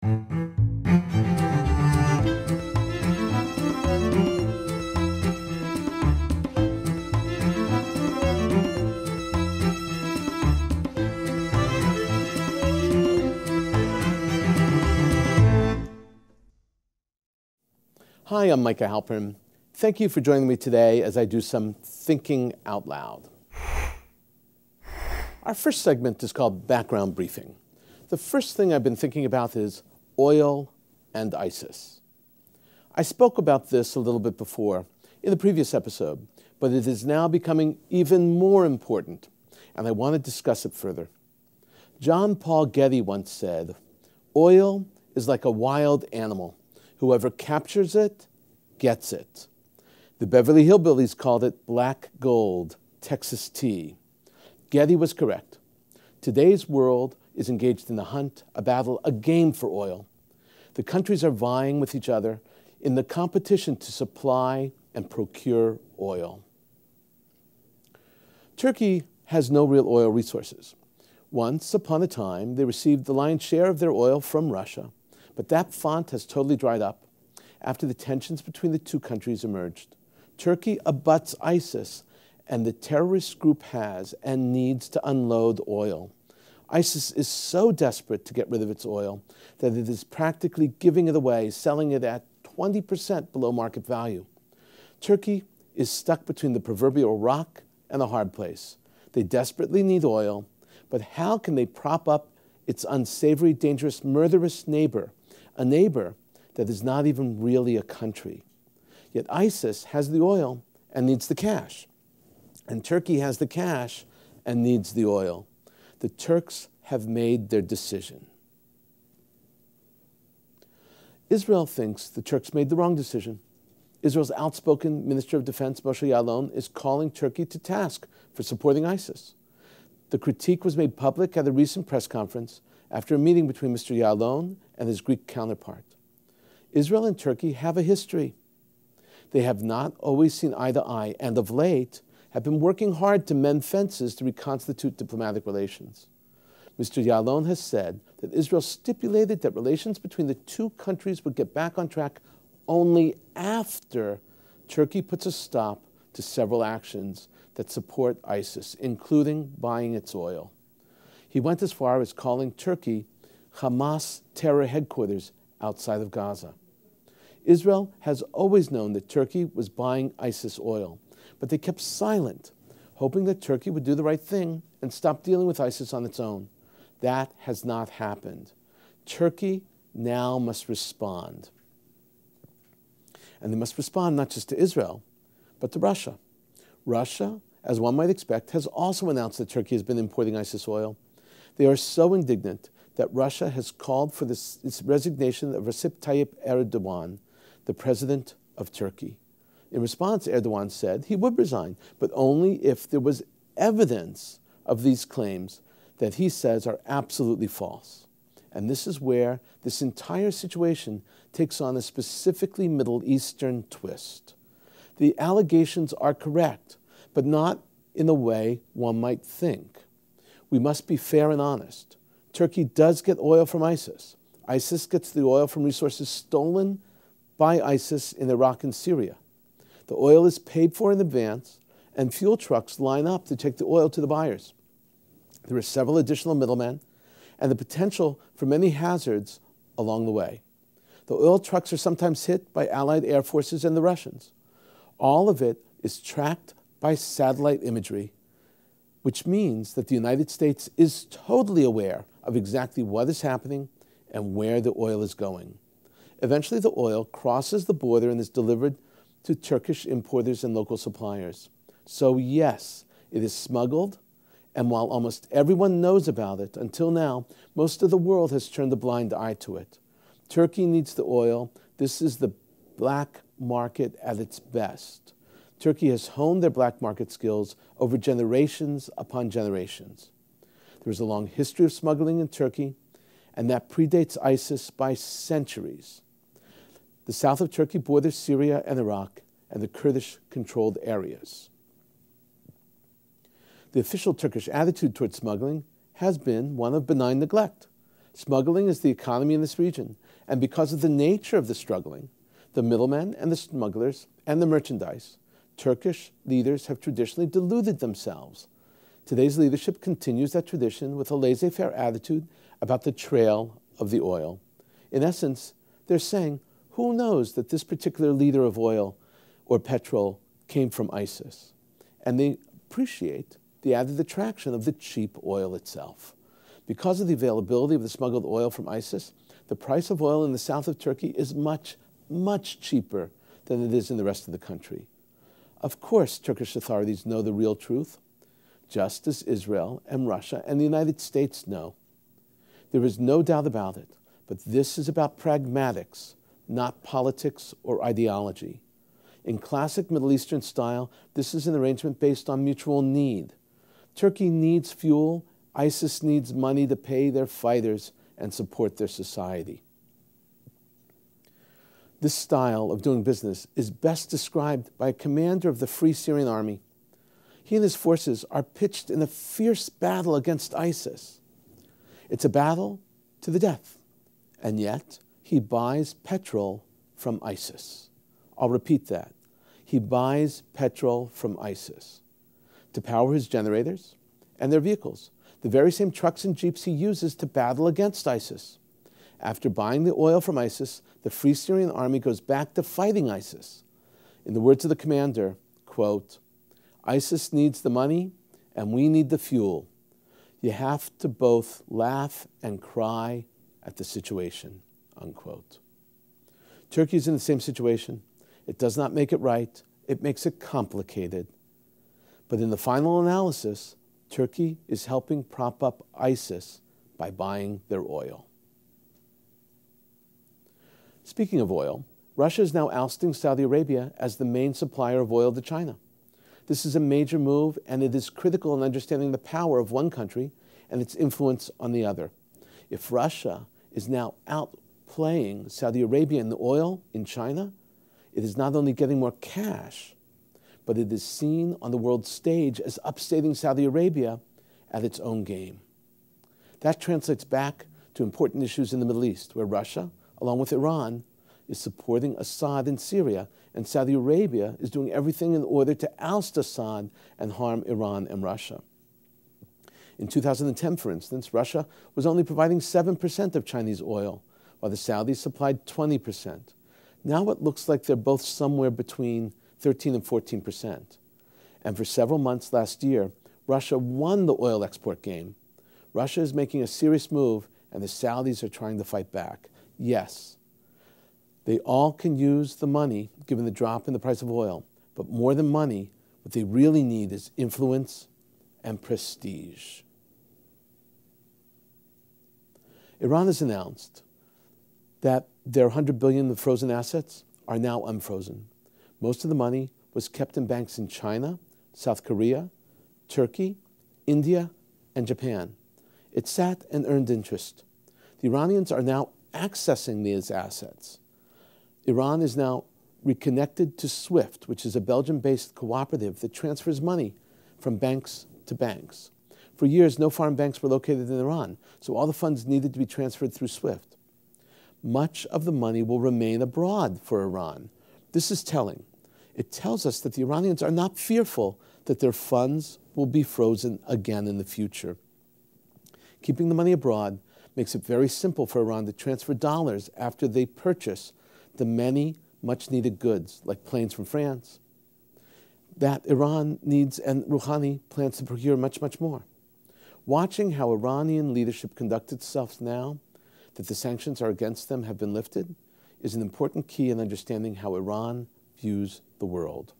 Hi, I'm Micah Halpern. Thank you for joining me today as I do some thinking out loud. Our first segment is called Background Briefing. The first thing I've been thinking about is oil and ISIS. I spoke about this a little bit before in the previous episode, but it is now becoming even more important, and I want to discuss it further. John Paul Getty once said, "Oil is like a wild animal. Whoever captures it, gets it." The Beverly Hillbillies called it black gold, Texas tea. Getty was correct. Today's world is engaged in a hunt, a battle, a game for oil. The countries are vying with each other in the competition to supply and procure oil. Turkey has no real oil resources. Once upon a time, they received the lion's share of their oil from Russia. But that font has totally dried up after the tensions between the two countries emerged. Turkey abuts ISIS, and the terrorist group has and needs to unload oil. ISIS is so desperate to get rid of its oil that it is practically giving it away, selling it at 20% below market value. Turkey is stuck between the proverbial rock and a hard place. They desperately need oil, but how can they prop up its unsavory, dangerous, murderous neighbor? A neighbor that is not even really a country. Yet ISIS has the oil and needs the cash. And Turkey has the cash and needs the oil. The Turks have made their decision. Israel thinks the Turks made the wrong decision. Israel's outspoken Minister of Defense, Moshe Ya'alon, is calling Turkey to task for supporting ISIS. The critique was made public at a recent press conference after a meeting between Mr. Ya'alon and his Greek counterpart. Israel and Turkey have a history. They have not always seen eye to eye, and of late have been working hard to mend fences to reconstitute diplomatic relations. Mr. Ya'alon has said that Israel stipulated that relations between the two countries would get back on track only after Turkey puts a stop to several actions that support ISIS, including buying its oil. He went as far as calling Turkey Hamas terror headquarters outside of Gaza. Israel has always known that Turkey was buying ISIS oil, but they kept silent, hoping that Turkey would do the right thing and stop dealing with ISIS on its own. That has not happened. Turkey now must respond. And they must respond not just to Israel, but to Russia. Russia, as one might expect, has also announced that Turkey has been importing ISIS oil. They are so indignant that Russia has called for this resignation of Recep Tayyip Erdogan, the president of Turkey. In response, Erdogan said he would resign, but only if there was evidence of these claims that he says are absolutely false. And this is where this entire situation takes on a specifically Middle Eastern twist. The allegations are correct, but not in the way one might think. We must be fair and honest. Turkey does get oil from ISIS. ISIS gets the oil from resources stolen by ISIS in Iraq and Syria. The oil is paid for in advance, and fuel trucks line up to take the oil to the buyers. There are several additional middlemen and the potential for many hazards along the way. The oil trucks are sometimes hit by Allied air forces and the Russians. All of it is tracked by satellite imagery, which means that the United States is totally aware of exactly what is happening and where the oil is going. Eventually, the oil crosses the border and is delivered to Turkish importers and local suppliers. So yes, it is smuggled, and while almost everyone knows about it, until now, most of the world has turned a blind eye to it. Turkey needs the oil. This is the black market at its best. Turkey has honed their black market skills over generations upon generations. There is a long history of smuggling in Turkey, and that predates ISIS by centuries. The south of Turkey borders Syria and Iraq and the Kurdish-controlled areas. The official Turkish attitude towards smuggling has been one of benign neglect. Smuggling is the economy in this region, and because of the nature of the struggling, the middlemen and the smugglers and the merchandise, Turkish leaders have traditionally deluded themselves. Today's leadership continues that tradition with a laissez-faire attitude about the trail of the oil. In essence, they're saying, who knows that this particular liter of oil or petrol came from ISIS? And they appreciate the added attraction of the cheap oil itself. Because of the availability of the smuggled oil from ISIS, the price of oil in the south of Turkey is much, much cheaper than it is in the rest of the country. Of course, Turkish authorities know the real truth, just as Israel and Russia and the United States know. There is no doubt about it, but this is about pragmatics, not politics or ideology. In classic Middle Eastern style, this is an arrangement based on mutual need. Turkey needs fuel, ISIS needs money to pay their fighters and support their society. This style of doing business is best described by a commander of the Free Syrian Army. He and his forces are pitched in a fierce battle against ISIS. It's a battle to the death, and yet he buys petrol from ISIS. I'll repeat that. He buys petrol from ISIS to power his generators and their vehicles, the very same trucks and jeeps he uses to battle against ISIS. After buying the oil from ISIS, the Free Syrian Army goes back to fighting ISIS. In the words of the commander, quote, ISIS needs the money and we need the fuel. You have to both laugh and cry at the situation, unquote. Turkey is in the same situation. It does not make it right. It makes it complicated. But in the final analysis, Turkey is helping prop up ISIS by buying their oil. Speaking of oil, Russia is now ousting Saudi Arabia as the main supplier of oil to China. This is a major move, and it is critical in understanding the power of one country and its influence on the other. If Russia is now outplaying Saudi Arabia in the oil in China, it is not only getting more cash, but it is seen on the world stage as upstating Saudi Arabia at its own game. That translates back to important issues in the Middle East, where Russia, along with Iran, is supporting Assad in Syria, and Saudi Arabia is doing everything in order to oust Assad and harm Iran and Russia. In 2010, for instance, Russia was only providing 7% of Chinese oil, while the Saudis supplied 20%. Now it looks like they're both somewhere between 13 and 14%. And for several months last year, Russia won the oil export game. Russia is making a serious move, and the Saudis are trying to fight back. Yes, they all can use the money, given the drop in the price of oil. But more than money, what they really need is influence and prestige. Iran has announced that their $100 billion of frozen assets are now unfrozen. Most of the money was kept in banks in China, South Korea, Turkey, India, and Japan. It sat and earned interest. The Iranians are now accessing these assets. Iran is now reconnected to SWIFT, which is a Belgium-based cooperative that transfers money from banks to banks. For years, no foreign banks were located in Iran, so all the funds needed to be transferred through SWIFT. Much of the money will remain abroad for Iran. This is telling. It tells us that the Iranians are not fearful that their funds will be frozen again in the future. Keeping the money abroad makes it very simple for Iran to transfer dollars after they purchase the many much-needed goods, like planes from France, that Iran needs, and Rouhani plans to procure much, much more. Watching how Iranian leadership conducts itself now that the sanctions are against them have been lifted is an important key in understanding how Iran views the world.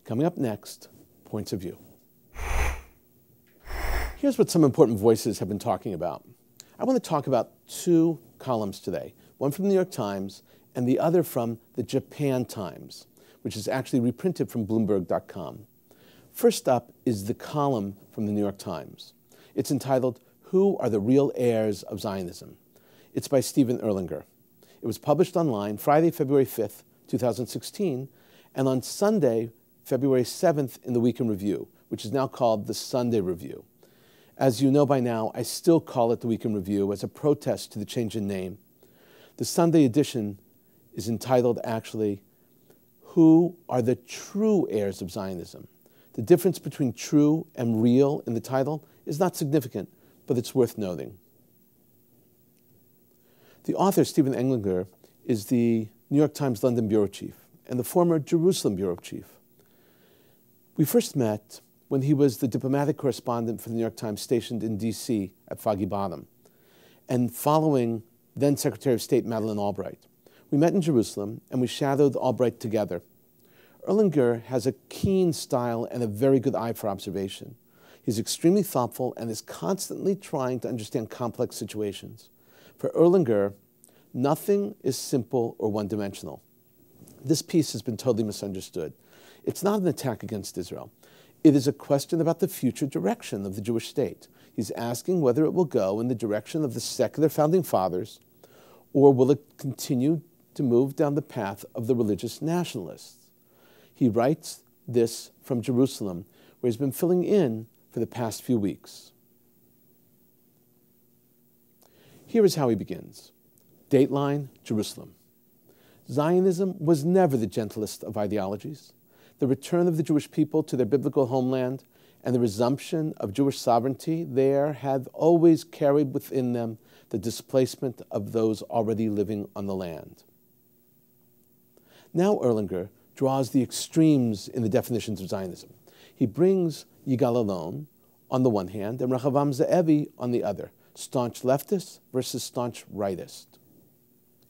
Coming up next, points of view. Here's what some important voices have been talking about. I want to talk about two columns today, one from the New York Times and the other from the Japan Times, which is actually reprinted from Bloomberg.com. First up is the column from the New York Times. It's entitled, Who Are the Real Heirs of Zionism? It's by Stephen Erlanger. It was published online Friday, February 5th, 2016, and on Sunday, February 7th in the Week in Review, which is now called the Sunday Review. As you know by now, I still call it the Week in Review as a protest to the change in name. The Sunday edition is entitled, actually, Who Are the True Heirs of Zionism? The difference between true and real in the title is not significant, but it's worth noting. The author, Stephen Englinger, is the New York Times London bureau chief and the former Jerusalem bureau chief. We first met when he was the diplomatic correspondent for the New York Times stationed in D.C. at Foggy Bottom, and following then Secretary of State Madeleine Albright. We met in Jerusalem, and we shadowed Albright together. Erlanger has a keen style and a very good eye for observation. He's extremely thoughtful and is constantly trying to understand complex situations. For Erlanger, nothing is simple or one-dimensional. This piece has been totally misunderstood. It's not an attack against Israel. It is a question about the future direction of the Jewish state. He's asking whether it will go in the direction of the secular founding fathers, or will it continue to move down the path of the religious nationalists. He writes this from Jerusalem, where he's been filling in for the past few weeks. Here is how he begins. Dateline, Jerusalem. Zionism was never the gentlest of ideologies. The return of the Jewish people to their biblical homeland and the resumption of Jewish sovereignty there have always carried within them the displacement of those already living on the land. Now Erlanger draws the extremes in the definitions of Zionism. He brings Yigal Allon on the one hand and Rehavam Ze'evi on the other, staunch leftist versus staunch rightist.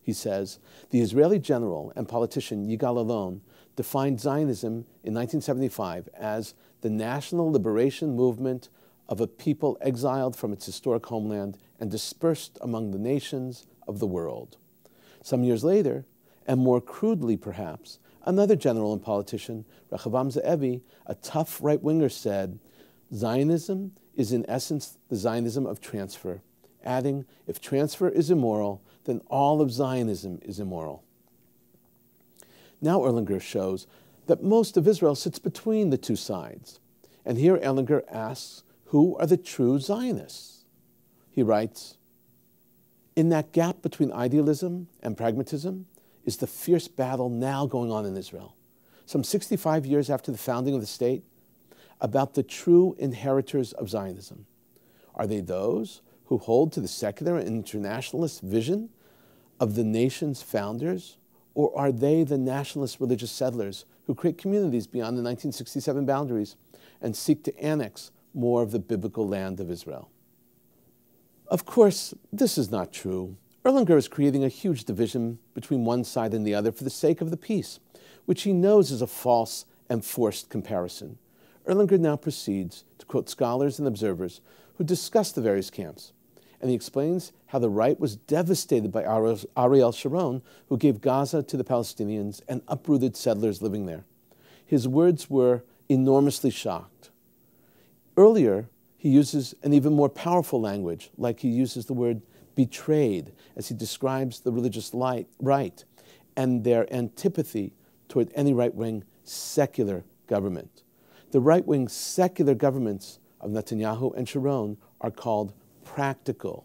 He says, the Israeli general and politician Yigal Allon defined Zionism in 1975 as the national liberation movement of a people exiled from its historic homeland and dispersed among the nations of the world. Some years later, and more crudely perhaps, another general and politician, Rehavam Ze'evi, a tough right-winger, said, Zionism is in essence the Zionism of transfer, adding, if transfer is immoral, then all of Zionism is immoral. Now Erlanger shows that most of Israel sits between the two sides. And here Erlanger asks, who are the true Zionists? He writes, in that gap between idealism and pragmatism is the fierce battle now going on in Israel, some 65 years after the founding of the state, about the true inheritors of Zionism. Are they those who hold to the secular and internationalist vision of the nation's founders, or are they the nationalist religious settlers who create communities beyond the 1967 boundaries and seek to annex more of the biblical land of Israel? Of course, this is not true. Erlanger is creating a huge division between one side and the other for the sake of the peace, which he knows is a false and forced comparison. Erlanger now proceeds to quote scholars and observers who discuss the various camps, and he explains how the right was devastated by Ariel Sharon, who gave Gaza to the Palestinians and uprooted settlers living there. His words were enormously shocked. Earlier, he uses an even more powerful language, like he uses the word betrayed, as he describes the religious right and their antipathy toward any right-wing secular government. The right-wing secular governments of Netanyahu and Sharon are called practical.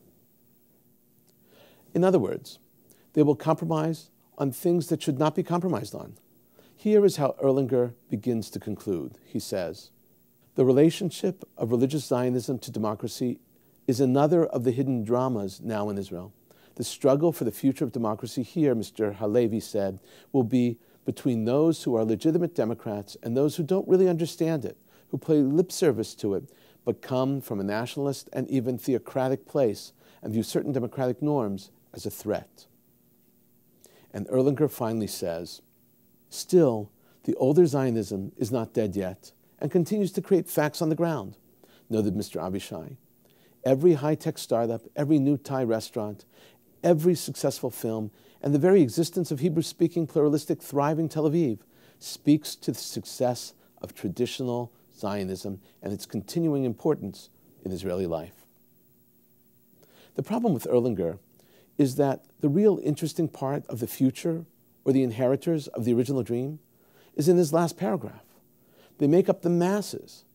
In other words, they will compromise on things that should not be compromised on. Here is how Erlanger begins to conclude. He says, the relationship of religious Zionism to democracy is another of the hidden dramas now in Israel. The struggle for the future of democracy here, Mr. Halevi said, will be between those who are legitimate Democrats and those who don't really understand it, who pay lip service to it, but come from a nationalist and even theocratic place and view certain democratic norms as a threat. And Erlanger finally says, still, the older Zionism is not dead yet and continues to create facts on the ground, noted Mr. Avishai. Every high-tech startup, every new Thai restaurant, every successful film, and the very existence of Hebrew-speaking, pluralistic, thriving Tel Aviv speaks to the success of traditional Zionism and its continuing importance in Israeli life. The problem with Erlanger is that the real interesting part of the future, or the inheritors of the original dream, is in his last paragraph. They make up the masses,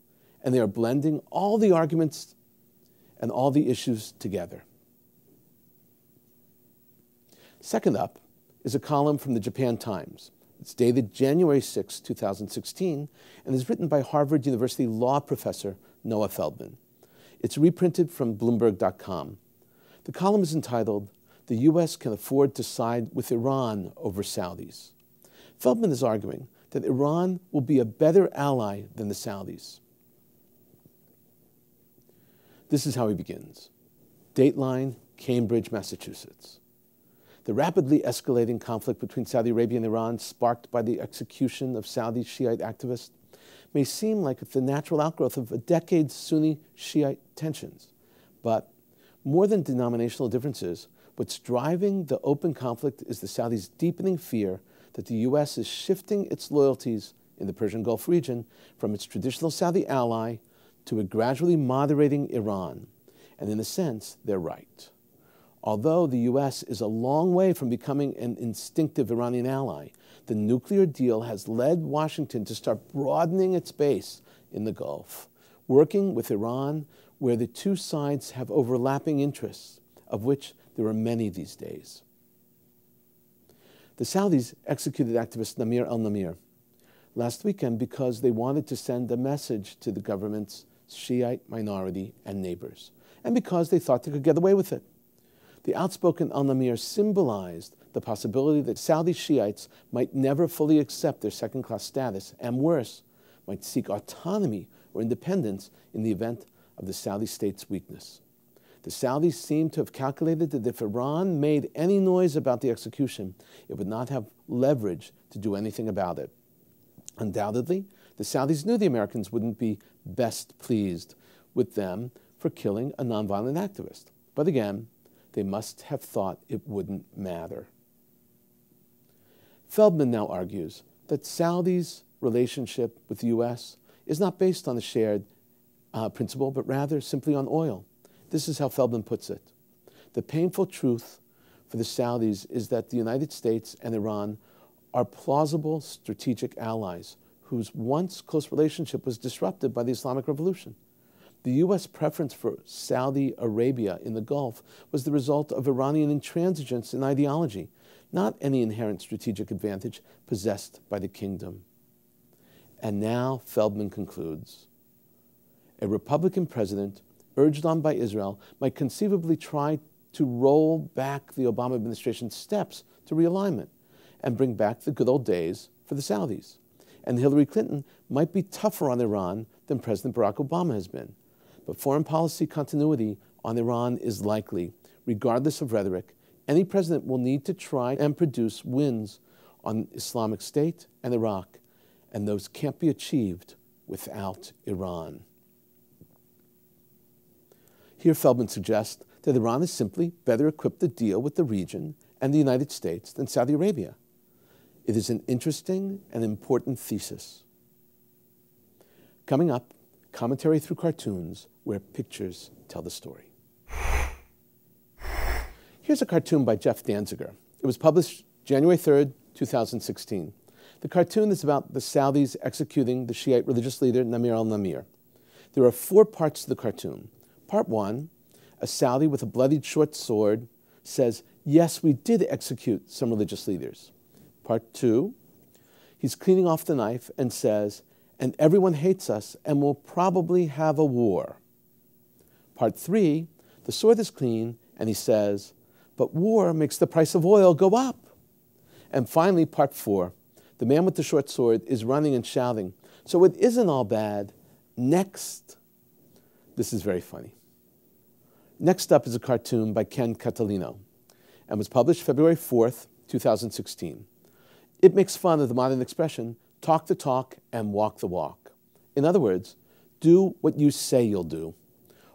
and they are blending all the arguments and all the issues together. Second up is a column from the Japan Times. It's dated January 6, 2016, and is written by Harvard University law professor Noah Feldman. It's reprinted from Bloomberg.com. The column is entitled, "The U.S. Can Afford to Side with Iran Over Saudis." Feldman is arguing that Iran will be a better ally than the Saudis. This is how he begins. Dateline, Cambridge, Massachusetts. The rapidly escalating conflict between Saudi Arabia and Iran, sparked by the execution of Saudi Shiite activists, may seem like the natural outgrowth of a decade's Sunni-Shiite tensions. But more than denominational differences, what's driving the open conflict is the Saudis' deepening fear that the U.S. is shifting its loyalties in the Persian Gulf region from its traditional Saudi ally to a gradually moderating Iran. And in a sense, they're right. Although the U.S. is a long way from becoming an instinctive Iranian ally, the nuclear deal has led Washington to start broadening its base in the Gulf, working with Iran where the two sides have overlapping interests, of which there are many these days. The Saudis executed activist Namir al-Namir last weekend because they wanted to send a message to the government's Shiite minority and neighbors, and because they thought they could get away with it. The outspoken al-Namir symbolized the possibility that Saudi Shiites might never fully accept their second-class status, and worse, might seek autonomy or independence in the event of the Saudi state's weakness. The Saudis seem to have calculated that if Iran made any noise about the execution, it would not have leverage to do anything about it. Undoubtedly, the Saudis knew the Americans wouldn't be best pleased with them for killing a nonviolent activist. But again, they must have thought it wouldn't matter. Feldman now argues that Saudi's relationship with the U.S. is not based on a shared principle, but rather simply on oil. This is how Feldman puts it. The painful truth for the Saudis is that the United States and Iran are plausible strategic allies whose once close relationship was disrupted by the Islamic Revolution. The U.S. preference for Saudi Arabia in the Gulf was the result of Iranian intransigence in ideology, not any inherent strategic advantage possessed by the kingdom. And now Feldman concludes, a Republican president, urged on by Israel, might conceivably try to roll back the Obama administration's steps to realignment and bring back the good old days for the Saudis. And Hillary Clinton might be tougher on Iran than President Barack Obama has been. But foreign policy continuity on Iran is likely. Regardless of rhetoric, any president will need to try and produce wins on Islamic State and Iraq, and those can't be achieved without Iran. Here Feldman suggests that Iran is simply better equipped to deal with the region and the United States than Saudi Arabia. It is an interesting and important thesis. Coming up, commentary through cartoons where pictures tell the story. Here's a cartoon by Jeff Danziger. It was published January 3rd, 2016. The cartoon is about the Saudis executing the Shiite religious leader Namir al-Namir. There are 4 parts to the cartoon. Part 1, a Saudi with a bloodied short sword says, "Yes, we did execute some religious leaders." Part 2, he's cleaning off the knife and says, "And everyone hates us and we'll probably have a war." Part 3, the sword is clean and he says, "But war makes the price of oil go up." And finally, part 4, the man with the short sword is running and shouting, "So it isn't all bad. Next." This is very funny. Next up is a cartoon by Ken Catalino and was published February 4th, 2016. It makes fun of the modern expression, talk the talk and walk the walk. In other words, do what you say you'll do.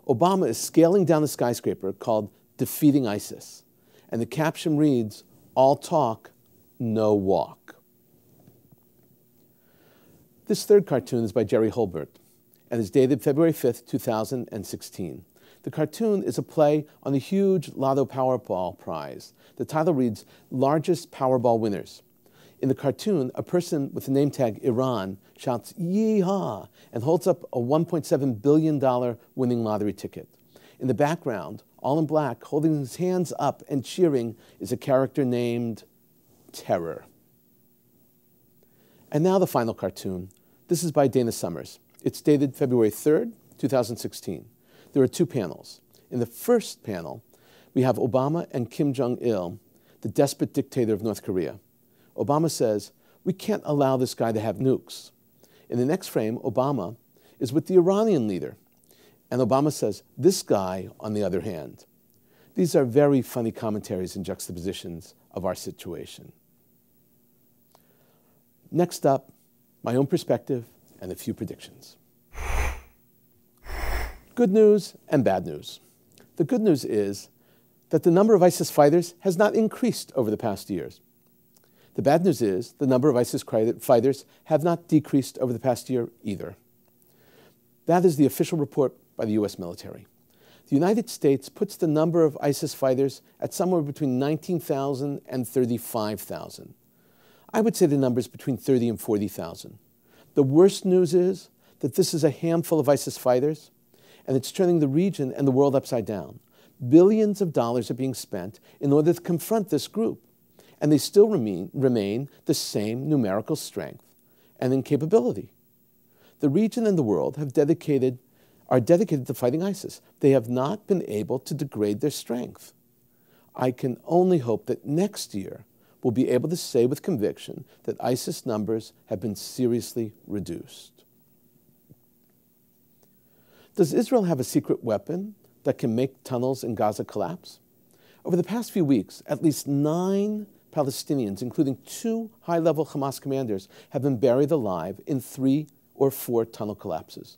Obama is scaling down a skyscraper called Defeating ISIS, and the caption reads, "All talk, no walk." This third cartoon is by Jerry Holbert and is dated February 5th, 2016. The cartoon is a play on the huge Lotto Powerball prize. The title reads, "Largest Powerball Winners." In the cartoon, a person with the name tag Iran shouts "Yeehaw" and holds up a $1.7 billion winning lottery ticket. In the background, all in black, holding his hands up and cheering, is a character named Terror. And now the final cartoon. This is by Dana Summers. It's dated February 3rd, 2016. There are two panels. In the first panel, we have Obama and Kim Jong-il, the desperate dictator of North Korea. Obama says, "We can't allow this guy to have nukes." In the next frame, Obama is with the Iranian leader. And Obama says, "This guy, on the other hand." These are very funny commentaries and juxtapositions of our situation. Next up, my own perspective and a few predictions. Good news and bad news. The good news is that the number of ISIS fighters has not increased over the past years. The bad news is the number of ISIS fighters have not decreased over the past year either. That is the official report by the U.S. military. The United States puts the number of ISIS fighters at somewhere between 19,000 and 35,000. I would say the number is between 30 and 40,000. The worst news is that this is a handful of ISIS fighters, and it's turning the region and the world upside down. Billions of dollars are being spent in order to confront this group, and they still remain the same numerical strength and incapability. The region and the world are dedicated to fighting ISIS. They have not been able to degrade their strength. I can only hope that next year we'll be able to say with conviction that ISIS numbers have been seriously reduced. Does Israel have a secret weapon that can make tunnels in Gaza collapse? Over the past few weeks, at least 9 Palestinians, including 2 high-level Hamas commanders, have been buried alive in 3 or 4 tunnel collapses.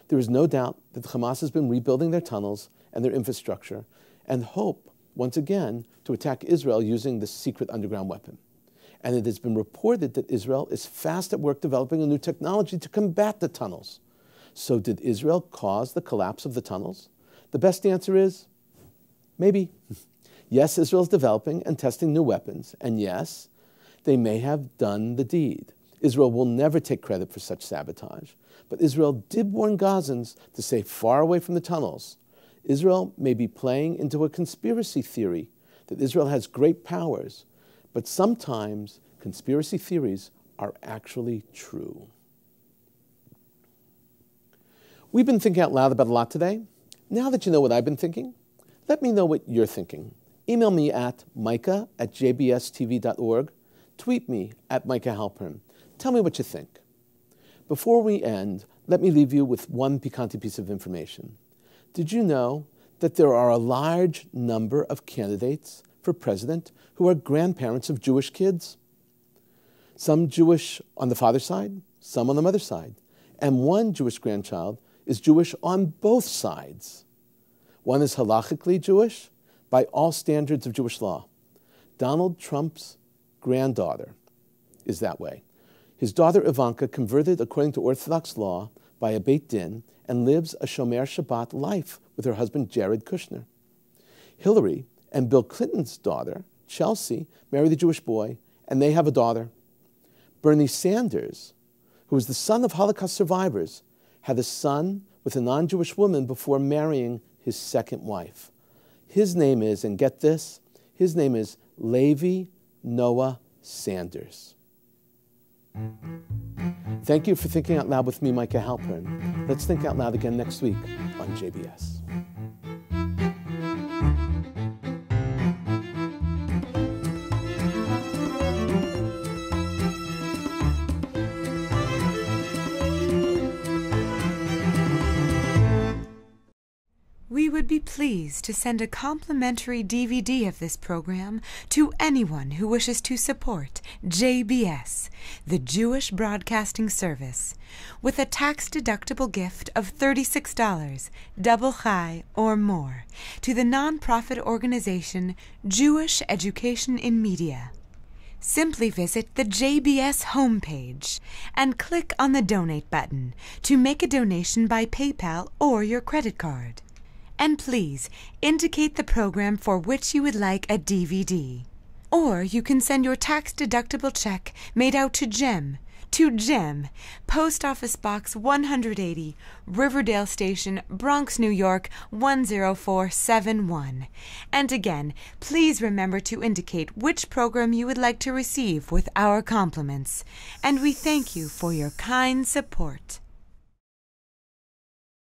There is no doubt that Hamas has been rebuilding their tunnels and their infrastructure and hope, once again, to attack Israel using this secret underground weapon. And it has been reported that Israel is fast at work developing a new technology to combat the tunnels. So did Israel cause the collapse of the tunnels? The best answer is maybe. Yes, Israel is developing and testing new weapons, and yes, they may have done the deed. Israel will never take credit for such sabotage. But Israel did warn Gazans to stay far away from the tunnels. Israel may be playing into a conspiracy theory that Israel has great powers, but sometimes conspiracy theories are actually true. We've been thinking out loud about a lot today. Now that you know what I've been thinking, let me know what you're thinking. Email me at micah@jbstv.org. Tweet me at Micah Halpern. Tell me what you think. Before we end, let me leave you with one piquant piece of information. Did you know that there are a large number of candidates for president who are grandparents of Jewish kids? Some Jewish on the father's side, some on the mother's side. And one Jewish grandchild is Jewish on both sides. One is halachically Jewish by all standards of Jewish law. Donald Trump's granddaughter is that way. His daughter Ivanka converted according to Orthodox law by a Beit Din and lives a Shomer Shabbat life with her husband Jared Kushner. Hillary and Bill Clinton's daughter, Chelsea, married a Jewish boy, and they have a daughter. Bernie Sanders, who was the son of Holocaust survivors, had a son with a non-Jewish woman before marrying his second wife. His name is, and get this, his name is Levi Noah Sanders. Thank you for thinking out loud with me, Micah Halpern. Let's think out loud again next week on JBS. We would be pleased to send a complimentary DVD of this program to anyone who wishes to support JBS, the Jewish Broadcasting Service, with a tax-deductible gift of $36, double chai or more, to the nonprofit organization Jewish Education in Media. Simply visit the JBS homepage and click on the Donate button to make a donation by PayPal or your credit card. And please indicate the program for which you would like a DVD. Or you can send your tax-deductible check made out to Jem, to Jim, Post Office Box 180, Riverdale Station, Bronx, New York 10471. And again, please remember to indicate which program you would like to receive with our compliments. And we thank you for your kind support.